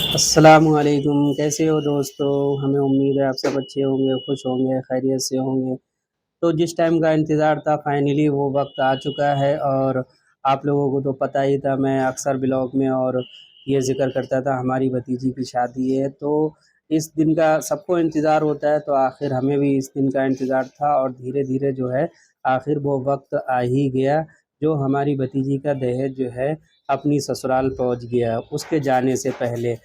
अस्सलामुअलैकुम, कैसे हो दोस्तों? हमें उम्मीद है आप सब अच्छे होंगे, खुश होंगे, खैरियत से होंगे। तो जिस टाइम का इंतज़ार था फाइनली वो वक्त आ चुका है और आप लोगों को तो पता ही था। मैं अक्सर ब्लॉग में और ये ज़िक्र करता था हमारी भतीजी की शादी है, तो इस दिन का सबको इंतज़ार होता है, तो आखिर हमें भी इस दिन का इंतज़ार था और धीरे धीरे जो है आखिर वो वक्त आ ही गया जो हमारी भतीजी का दहेज जो है अपनी ससुराल पहुंच गया उसके जाने से पहले।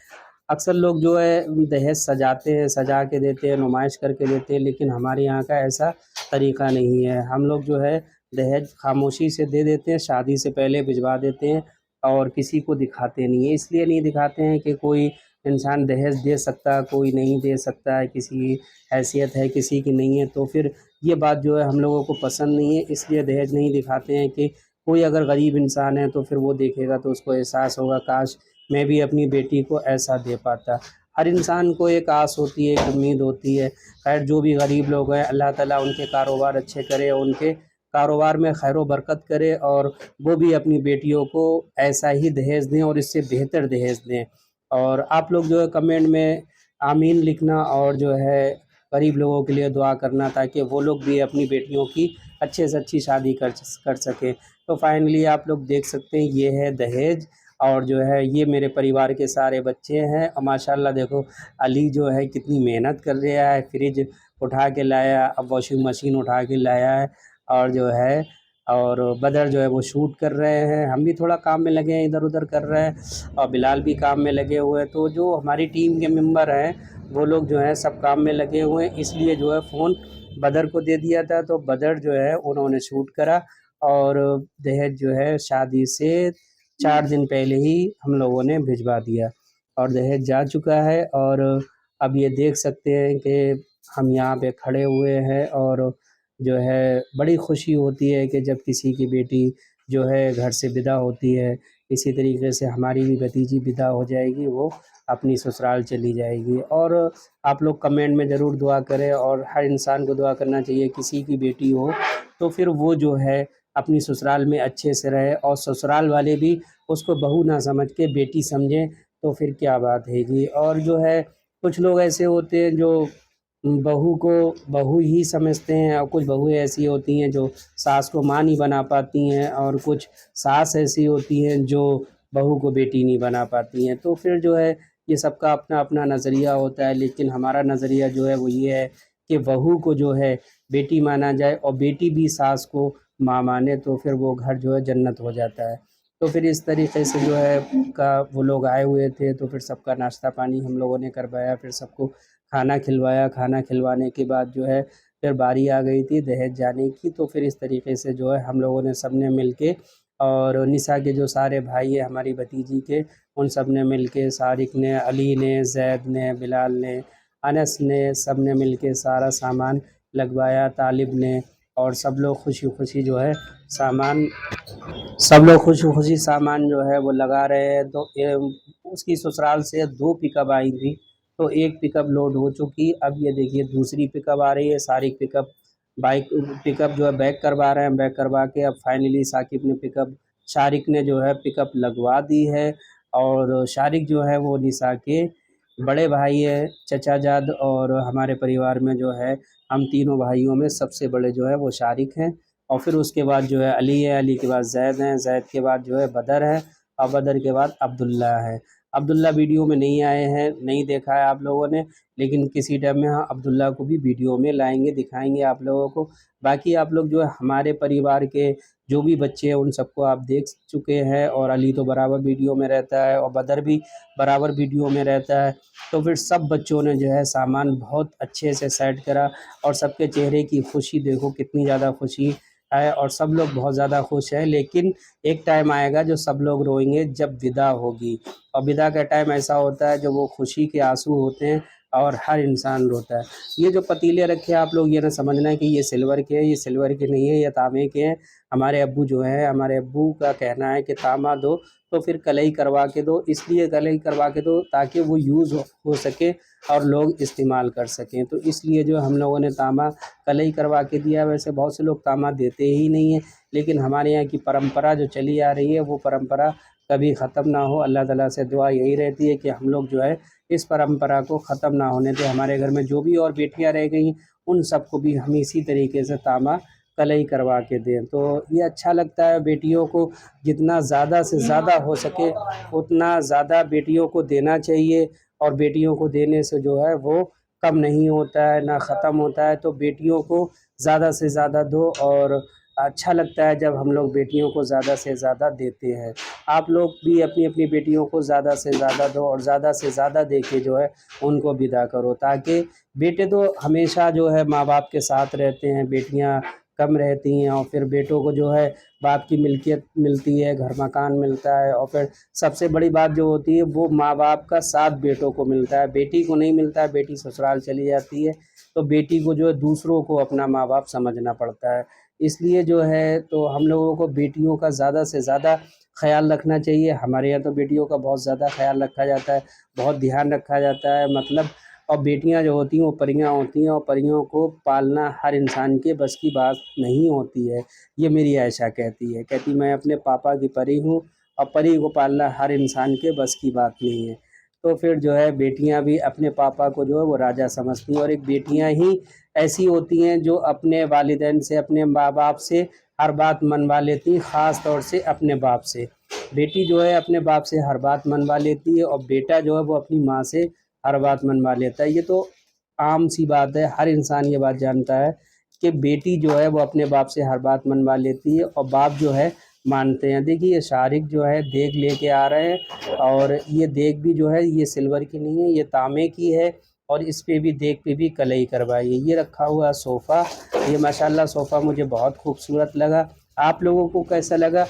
अक्सर लोग जो है दहेज सजाते हैं, सजा के देते हैं, नुमाइश करके देते हैं, लेकिन हमारे यहाँ का ऐसा तरीक़ा नहीं है। हम लोग जो है दहेज खामोशी से दे देते हैं, शादी से पहले भिजवा देते हैं और किसी को दिखाते नहीं हैं। इसलिए नहीं दिखाते हैं कि कोई इंसान दहेज दे सकता, कोई नहीं दे सकता है, किसी की हैसियत है, किसी की नहीं है, तो फिर ये बात जो है हम लोगों को पसंद नहीं है, इसलिए दहेज नहीं दिखाते हैं कि कोई अगर गरीब इंसान है तो फिर वो देखेगा तो उसको एहसास होगा, काश मैं भी अपनी बेटी को ऐसा दे पाता। हर इंसान को एक आस होती है, एक उम्मीद होती है। खैर जो भी गरीब लोग हैं अल्लाह ताला उनके कारोबार अच्छे करे, उनके कारोबार में खैर व बरकत करे और वो भी अपनी बेटियों को ऐसा ही दहेज दें और इससे बेहतर दहेज दें। और आप लोग जो है कमेंट में आमीन लिखना और जो है गरीब लोगों के लिए दुआ करना ताकि वो लोग भी अपनी बेटियों की अच्छे से अच्छी शादी कर सकें। तो फाइनली आप लोग देख सकते हैं ये है दहेज और जो है ये मेरे परिवार के सारे बच्चे हैं और माशाल्लाह देखो अली जो है कितनी मेहनत कर रहा है, फ्रिज उठा के लाया, अब वॉशिंग मशीन उठा के लाया है और जो है और बदर जो है वो शूट कर रहे हैं, हम भी थोड़ा काम में लगे हैं, इधर उधर कर रहे हैं और बिलाल भी काम में लगे हुए हैं। तो जो हमारी टीम के मेंबर हैं वो लोग जो हैं सब काम में लगे हुए हैं, इसलिए जो है फ़ोन बदर को दे दिया था, तो बदर जो है उन्होंने शूट करा और दहेज जो है शादी से 4 दिन पहले ही हम लोगों ने भिजवा दिया और दहेज जा चुका है। और अब ये देख सकते हैं कि हम यहाँ पे खड़े हुए हैं और जो है बड़ी खुशी होती है कि जब किसी की बेटी जो है घर से विदा होती है, इसी तरीके से हमारी भी भतीजी विदा हो जाएगी, वो अपनी ससुराल चली जाएगी। और आप लोग कमेंट में ज़रूर दुआ करें और हर इंसान को दुआ करना चाहिए किसी की बेटी हो तो फिर वो जो है अपनी ससुराल में अच्छे से रहे और ससुराल वाले भी उसको बहू ना समझ के बेटी समझें, तो फिर क्या बात है जी। और जो है कुछ लोग ऐसे होते हैं जो बहू को बहू ही समझते हैं और कुछ बहुएँ ऐसी होती हैं जो सास को माँ नहीं बना पाती हैं और कुछ सास ऐसी होती हैं जो बहू को बेटी नहीं बना पाती हैं। तो फिर जो है ये सबका अपना-अपना नज़रिया होता है, लेकिन हमारा नज़रिया जो है वो ये है कि बहू को जो है बेटी माना जाए और बेटी भी सास को माँ माने, तो फिर वो घर जो है जन्नत हो जाता है। तो फिर इस तरीके से जो है का वो लोग आए हुए थे, तो फिर सबका नाश्ता पानी हम लोगों ने करवाया, फिर सबको खाना खिलवाया। खाना खिलवाने के बाद जो है फिर बारी आ गई थी दहेज जाने की, तो फिर इस तरीके से जो है हम लोगों ने सब ने मिल के और निशा के जो सारे भाई हैं हमारी भतीजी के, उन सब ने मिल के, सारिक ने, अली ने, ज़ैद ने, बिलाल ने, अनस ने, सब ने मिल के सारा सामान लगवाया, तालिब ने, और सब लोग खुशी-खुशी जो है सामान सब लोग खुशी-खुशी सामान जो है वो लगा रहे हैं। तो उसकी ससुराल से 2 पिकअप आई थी, तो 1 पिकअप लोड हो चुकी, अब ये देखिए दूसरी पिकअप आ रही है। सारी पिकअप बाइक पिकअप जो है बैक करवा रहे हैं, बैक करवा के अब फाइनली साकिब ने पिकअप शारिक ने जो है पिकअप लगवा दी है। और शारिक जो है वो निशा के बड़े भाई है, चचा जाद, और हमारे परिवार में जो है हम तीनों भाइयों में सबसे बड़े जो है वो शारिक हैं। और फिर उसके बाद जो है अली है, अली के बाद ज़ैद हैं, ज़ैद के बाद जो है बदर है और बदर के बाद अब्दुल्ला है। अब्दुल्ला वीडियो में नहीं आए हैं, नहीं देखा है आप लोगों ने, लेकिन किसी टाइम में हाँ अब्दुल्ला को भी वीडियो में लाएँगे, दिखाएँगे आप लोगों को। बाकी आप लोग जो है हमारे परिवार के जो भी बच्चे हैं उन सबको आप देख चुके हैं और अली तो बराबर वीडियो में रहता है और बदर भी बराबर वीडियो में रहता है। तो फिर सब बच्चों ने जो है सामान बहुत अच्छे से सेट करा और सबके चेहरे की खुशी देखो कितनी ज़्यादा खुशी है और सब लोग बहुत ज़्यादा खुश हैं। लेकिन एक टाइम आएगा जो सब लोग रोएंगे जब विदा होगी, और विदा का टाइम ऐसा होता है जो वो खुशी के आंसू होते हैं और हर इंसान रोता है। ये जो पतीले रखे हैं आप लोग ये ना समझना है कि ये सिल्वर के हैं, ये सिल्वर के नहीं है, ये तांबे के हैं। हमारे अब्बू जो हैं, हमारे अब्बू का कहना है कि तांबा दो तो फिर कलई करवा के दो, इसलिए कलई करवा के दो ताकि वो यूज़ हो सके और लोग इस्तेमाल कर सकें। तो इसलिए जो हम लोगों ने तांबा कलई करवा के दिया। वैसे बहुत से लोग तांबा देते ही नहीं हैं, लेकिन हमारे यहाँ की परंपरा जो चली आ रही है वो परंपरा कभी ख़त्म ना हो। अल्लाह ताला से दुआ यही रहती है कि हम लोग जो है इस परंपरा को ख़त्म ना होने दें। हमारे घर में जो भी और बेटियां रह गई उन सबको भी हम इसी तरीके से तामा कलई करवा के दें। तो ये अच्छा लगता है, बेटियों को जितना ज़्यादा से ज़्यादा हो सके उतना ज़्यादा बेटियों को देना चाहिए, और बेटियों को देने से जो है वो कम नहीं होता है ना ख़त्म होता है। तो बेटियों को ज़्यादा से ज़्यादा दो, और अच्छा लगता है जब हम लोग बेटियों को ज़्यादा से ज़्यादा देते हैं। आप लोग भी अपनी अपनी बेटियों को ज़्यादा से ज़्यादा दो, और ज़्यादा से ज़्यादा दे के जो है उनको विदा करो, ताकि बेटे तो हमेशा जो है माँ बाप के साथ रहते हैं, बेटियाँ कम रहती हैं। और फिर बेटों को जो है बाप की मिल्कियत मिलती है, घर मकान मिलता है, और फिर सबसे बड़ी बात जो होती है वो माँ बाप का साथ बेटों को मिलता है। बेटी को नहीं मिलता है, बेटी ससुराल चली जाती है। तो बेटी को जो है दूसरों को अपना माँ बाप समझना पड़ता है। इसलिए जो है तो हम लोगों को बेटियों का ज़्यादा से ज़्यादा ख़्याल रखना चाहिए। हमारे यहाँ तो बेटियों का बहुत ज़्यादा ख़्याल रखा जाता है, बहुत ध्यान रखा जाता है, मतलब। और बेटियां जो होती हैं वो परियां होती हैं, और परियों को पालना हर इंसान के बस की बात नहीं होती है। ये मेरी आयशा कहती है, कहती मैं अपने पापा की परी हूँ, और परी को पालना हर इंसान के बस की बात नहीं है। तो फिर जो है बेटियां भी अपने पापा को जो है वो राजा समझती हैं, और एक बेटियां ही ऐसी होती हैं जो अपने वालिदैन से, अपने माँ बाप से हर बात मनवा लेती हैं, ख़ास तौर से अपने बाप से। बेटी जो है अपने बाप से हर बात मनवा लेती है, और बेटा जो है वो अपनी माँ से हर बात मनवा लेता है। ये तो आम सी बात है, हर इंसान ये बात जानता है कि बेटी जो है वो अपने बाप से हर बात मनवा लेती है, और बाप जो है मानते हैं। देखिए ये शारिक जो है देग लेके आ रहे हैं, और ये देग भी जो है ये सिल्वर की नहीं है, ये तांबे की है, और इस पे भी देग पे भी कलई करवाई है। ये रखा हुआ सोफ़ा, ये माशाल्लाह सोफ़ा मुझे बहुत खूबसूरत लगा। आप लोगों को कैसा लगा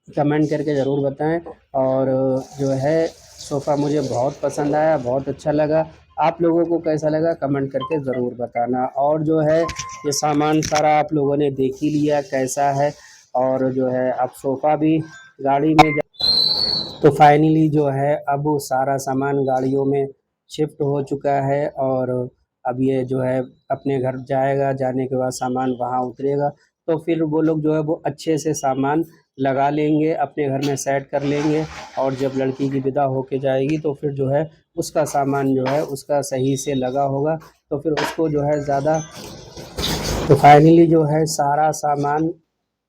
कमेंट करके ज़रूर बताएं। और जो है सोफ़ा मुझे बहुत पसंद आया, बहुत अच्छा लगा। आप लोगों को कैसा लगा कमेंट करके ज़रूर बताना। और जो है ये सामान सारा आप लोगों ने देख ही लिया कैसा है, और जो है अब सोफ़ा भी गाड़ी में तो फाइनली जो है अब वो सारा सामान गाड़ियों में शिफ्ट हो चुका है, और अब ये जो है अपने घर जाएगा, जाने के बाद सामान वहाँ उतरेगा। तो फिर वो लोग जो है वो अच्छे से सामान लगा लेंगे, अपने घर में सेट कर लेंगे, और जब लड़की की विदा होके जाएगी तो फिर जो है उसका सामान जो है उसका सही से लगा होगा, तो फिर उसको जो है ज़्यादा। तो फाइनली जो है सारा सामान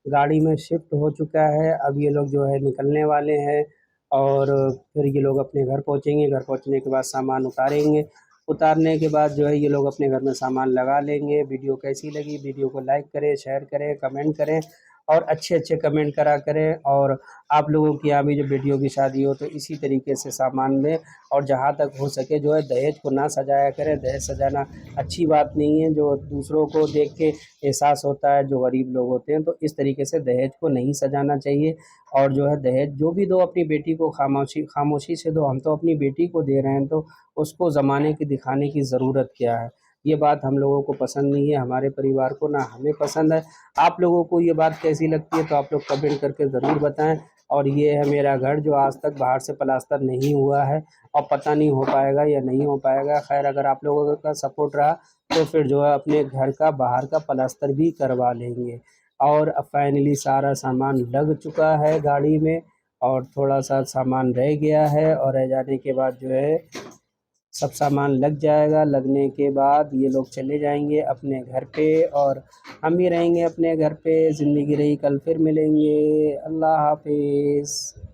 गाड़ी में शिफ्ट हो चुका है। अब ये लोग जो है निकलने वाले हैं, और फिर ये लोग अपने घर पहुंचेंगे। घर पहुंचने के बाद सामान उतारेंगे, उतारने के बाद जो है ये लोग अपने घर में सामान लगा लेंगे। वीडियो कैसी लगी, वीडियो को लाइक करें, शेयर करें, कमेंट करें, और अच्छे अच्छे कमेंट करा करें। और आप लोगों की यहाँ भी जो बेटियों की शादी हो तो इसी तरीके से सामान लें, और जहाँ तक हो सके जो है दहेज को ना सजाया करें। दहेज सजाना अच्छी बात नहीं है, जो दूसरों को देख के एहसास होता है जो गरीब लोग होते हैं, तो इस तरीके से दहेज को नहीं सजाना चाहिए। और जो है दहेज जो भी दो अपनी बेटी को खामोशी खामोशी से दो। हम तो अपनी बेटी को दे रहे हैं, तो उसको ज़माने की दिखाने की ज़रूरत क्या है। ये बात हम लोगों को पसंद नहीं है, हमारे परिवार को ना हमें पसंद है। आप लोगों को ये बात कैसी लगती है तो आप लोग कमेंट करके ज़रूर बताएं। और ये है मेरा घर जो आज तक बाहर से प्लास्टर नहीं हुआ है, और पता नहीं हो पाएगा या नहीं हो पाएगा। खैर अगर आप लोगों का सपोर्ट रहा तो फिर जो है अपने घर का बाहर का प्लास्टर भी करवा लेंगे। और अब फाइनली सारा सामान लग चुका है गाड़ी में, और थोड़ा सा सामान रह गया है, और रह जाने के बाद जो है सब सामान लग जाएगा। लगने के बाद ये लोग चले जाएंगे अपने घर पे, और हम भी रहेंगे अपने घर पे। ज़िंदगी रही कल फिर मिलेंगे। अल्लाह हाफिज़।